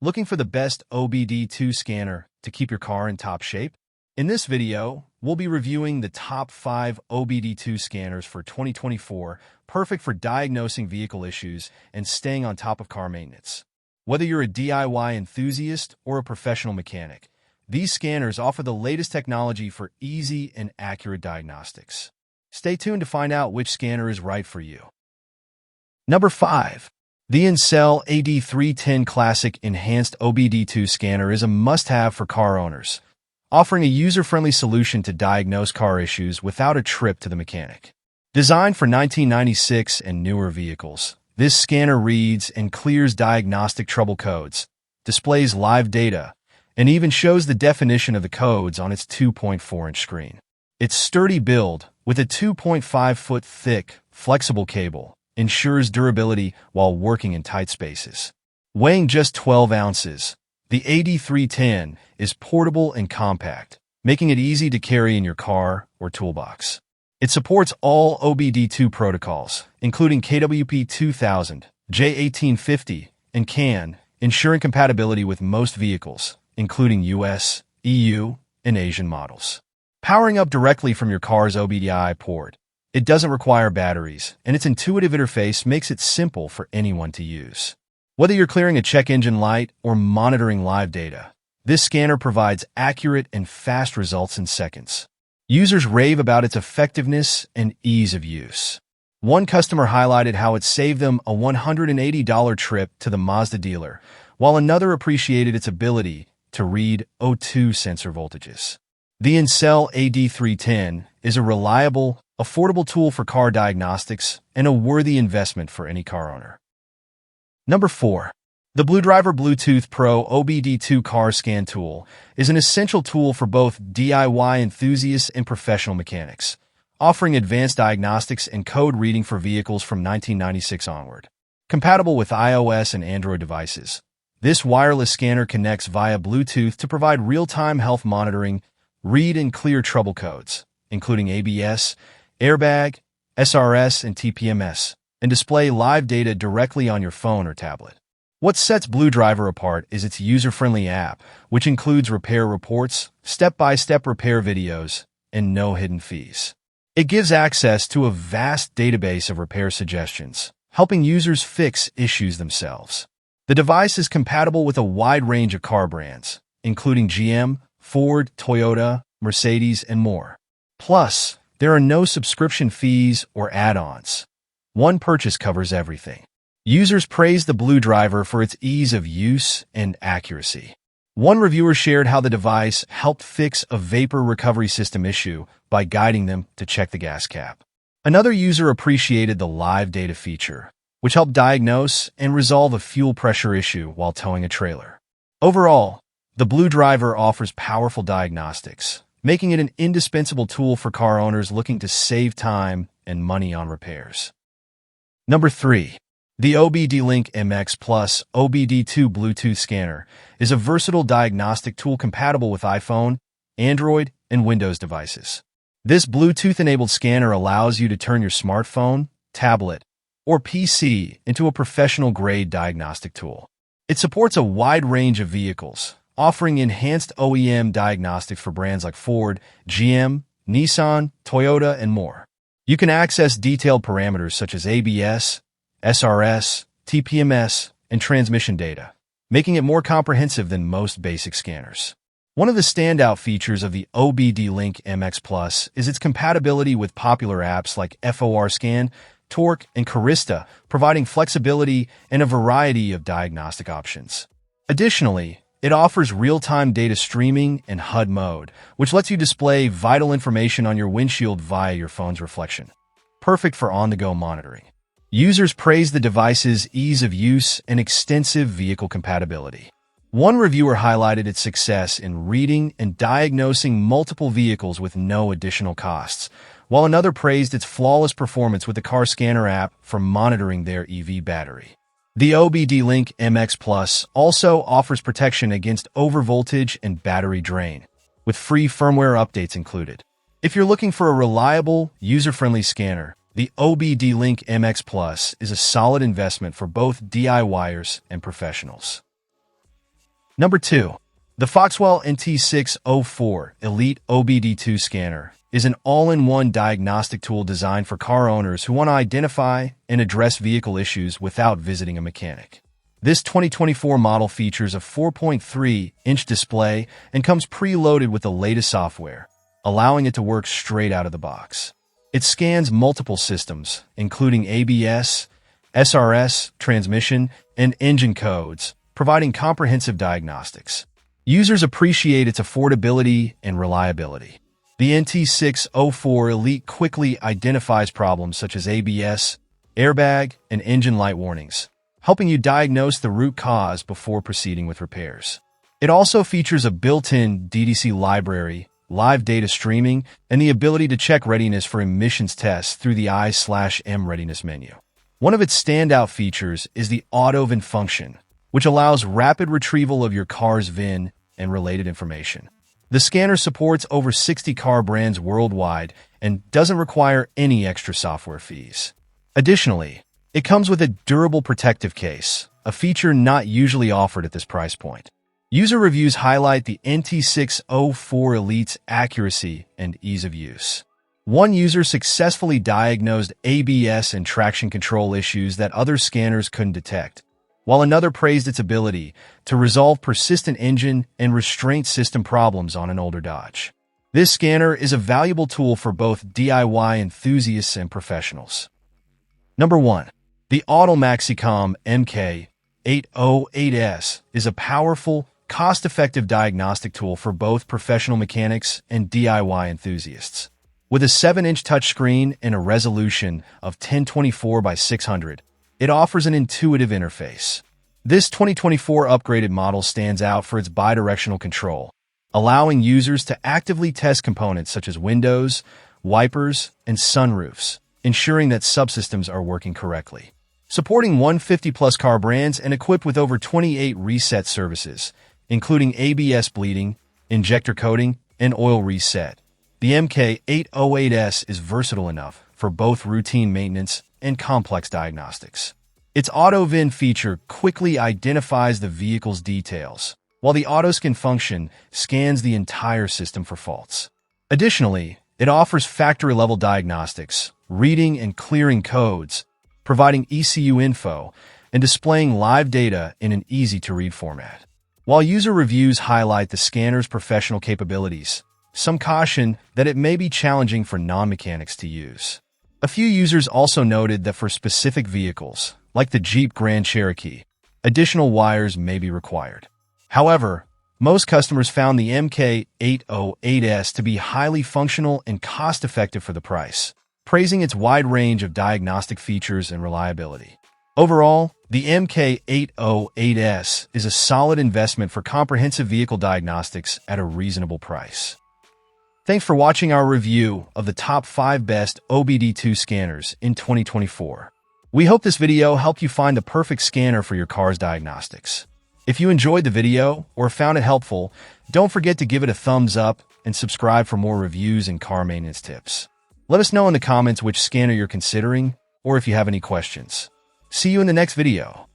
Looking for the best OBD2 scanner to keep your car in top shape? In this video, we'll be reviewing the top 5 OBD2 scanners for 2024, perfect for diagnosing vehicle issues and staying on top of car maintenance. Whether you're a DIY enthusiast or a professional mechanic, these scanners offer the latest technology for easy and accurate diagnostics. Stay tuned to find out which scanner is right for you. Number 5. The Encel AD310 Classic Enhanced OBD2 Scanner is a must-have for car owners, offering a user-friendly solution to diagnose car issues without a trip to the mechanic. Designed for 1996 and newer vehicles, this scanner reads and clears diagnostic trouble codes, displays live data, and even shows the definition of the codes on its 2.4-inch screen. Its sturdy build, with a 2.5-foot thick, flexible cable, ensures durability while working in tight spaces. Weighing just 12 ounces, the AD310 is portable and compact, making it easy to carry in your car or toolbox. It supports all OBD2 protocols, including KWP2000, J1850, and CAN, ensuring compatibility with most vehicles, including US, EU, and Asian models. Powering up directly from your car's OBDI port, it doesn't require batteries, and its intuitive interface makes it simple for anyone to use. Whether you're clearing a check engine light or monitoring live data, this scanner provides accurate and fast results in seconds. Users rave about its effectiveness and ease of use. One customer highlighted how it saved them a $180 trip to the Mazda dealer, while another appreciated its ability to read O2 sensor voltages. The Encel AD310 is a reliable, affordable tool for car diagnostics and a worthy investment for any car owner. Number 4. The BlueDriver Bluetooth Pro OBD2 Car Scan Tool is an essential tool for both DIY enthusiasts and professional mechanics, offering advanced diagnostics and code reading for vehicles from 1996 onward. Compatible with iOS and Android devices, this wireless scanner connects via Bluetooth to provide real-time health monitoring, read and clear trouble codes, including ABS, airbag, SRS, and TPMS, and display live data directly on your phone or tablet. What sets BlueDriver apart is its user-friendly app, which includes repair reports, step-by-step repair videos, and no hidden fees. It gives access to a vast database of repair suggestions, helping users fix issues themselves. The device is compatible with a wide range of car brands, including GM, Ford, Toyota, Mercedes, and more. Plus, there are no subscription fees or add-ons. One purchase covers everything. Users praise the BlueDriver for its ease of use and accuracy. One reviewer shared how the device helped fix a vapor recovery system issue by guiding them to check the gas cap. Another user appreciated the live data feature, which helped diagnose and resolve a fuel pressure issue while towing a trailer. Overall, the BlueDriver offers powerful diagnostics, making it an indispensable tool for car owners looking to save time and money on repairs. Number 3. The OBDLink MX Plus OBD2 Bluetooth Scanner is a versatile diagnostic tool compatible with iPhone, Android, and Windows devices. This Bluetooth-enabled scanner allows you to turn your smartphone, tablet, or PC into a professional-grade diagnostic tool. It supports a wide range of vehicles, offering enhanced OEM diagnostics for brands like Ford, GM, Nissan, Toyota, and more. You can access detailed parameters such as ABS, SRS, TPMS, and transmission data, making it more comprehensive than most basic scanners. One of the standout features of the OBDLink MX Plus is its compatibility with popular apps like FORScan, Torque, and Carista, providing flexibility and a variety of diagnostic options. Additionally, it offers real-time data streaming and HUD mode, which lets you display vital information on your windshield via your phone's reflection. Perfect for on-the-go monitoring. Users praise the device's ease of use and extensive vehicle compatibility. One reviewer highlighted its success in reading and diagnosing multiple vehicles with no additional costs, while another praised its flawless performance with the Car Scanner app for monitoring their EV battery. The OBDLink MX Plus also offers protection against overvoltage and battery drain, with free firmware updates included. If you're looking for a reliable, user-friendly scanner, the OBDLink MX Plus is a solid investment for both DIYers and professionals. Number 2. The Foxwell NT604 Elite OBD2 Scanner is an all-in-one diagnostic tool designed for car owners who want to identify and address vehicle issues without visiting a mechanic. This 2024 model features a 4.3-inch display and comes preloaded with the latest software, allowing it to work straight out of the box. It scans multiple systems, including ABS, SRS, transmission, and engine codes, providing comprehensive diagnostics. Users appreciate its affordability and reliability. The NT604 Elite quickly identifies problems such as ABS, airbag, and engine light warnings, helping you diagnose the root cause before proceeding with repairs. It also features a built-in DDC library, live data streaming, and the ability to check readiness for emissions tests through the I/M readiness menu. One of its standout features is the auto VIN function, which allows rapid retrieval of your car's VIN and related information. The scanner supports over 60 car brands worldwide and doesn't require any extra software fees. Additionally, it comes with a durable protective case, a feature not usually offered at this price point. User reviews highlight the NT604 Elite's accuracy and ease of use. One user successfully diagnosed ABS and traction control issues that other scanners couldn't detect, while another praised its ability to resolve persistent engine and restraint system problems on an older Dodge. This scanner is a valuable tool for both DIY enthusiasts and professionals. Number 1. The Autel Maxicom MK 808S is a powerful, cost-effective diagnostic tool for both professional mechanics and DIY enthusiasts. With a 7-inch touchscreen and a resolution of 1024 by 600, it offers an intuitive interface. This 2024 upgraded model stands out for its bidirectional control, allowing users to actively test components such as windows, wipers, and sunroofs, ensuring that subsystems are working correctly. Supporting 150-plus car brands and equipped with over 28 reset services, including ABS bleeding, injector coating, and oil reset, the MK808S is versatile enough for both routine maintenance and complex diagnostics. Its auto VIN feature quickly identifies the vehicle's details, while the AutoScan function scans the entire system for faults. Additionally, it offers factory-level diagnostics, reading and clearing codes, providing ECU info, and displaying live data in an easy-to-read format. While user reviews highlight the scanner's professional capabilities, some caution that it may be challenging for non-mechanics to use. A few users also noted that for specific vehicles, like the Jeep Grand Cherokee, additional wires may be required. However, most customers found the MK808S to be highly functional and cost-effective for the price, praising its wide range of diagnostic features and reliability. Overall, the MK808S is a solid investment for comprehensive vehicle diagnostics at a reasonable price. Thanks for watching our review of the top 5 best OBD2 scanners in 2024. We hope this video helped you find the perfect scanner for your car's diagnostics. If you enjoyed the video or found it helpful, don't forget to give it a thumbs up and subscribe for more reviews and car maintenance tips. Let us know in the comments which scanner you're considering or if you have any questions. See you in the next video.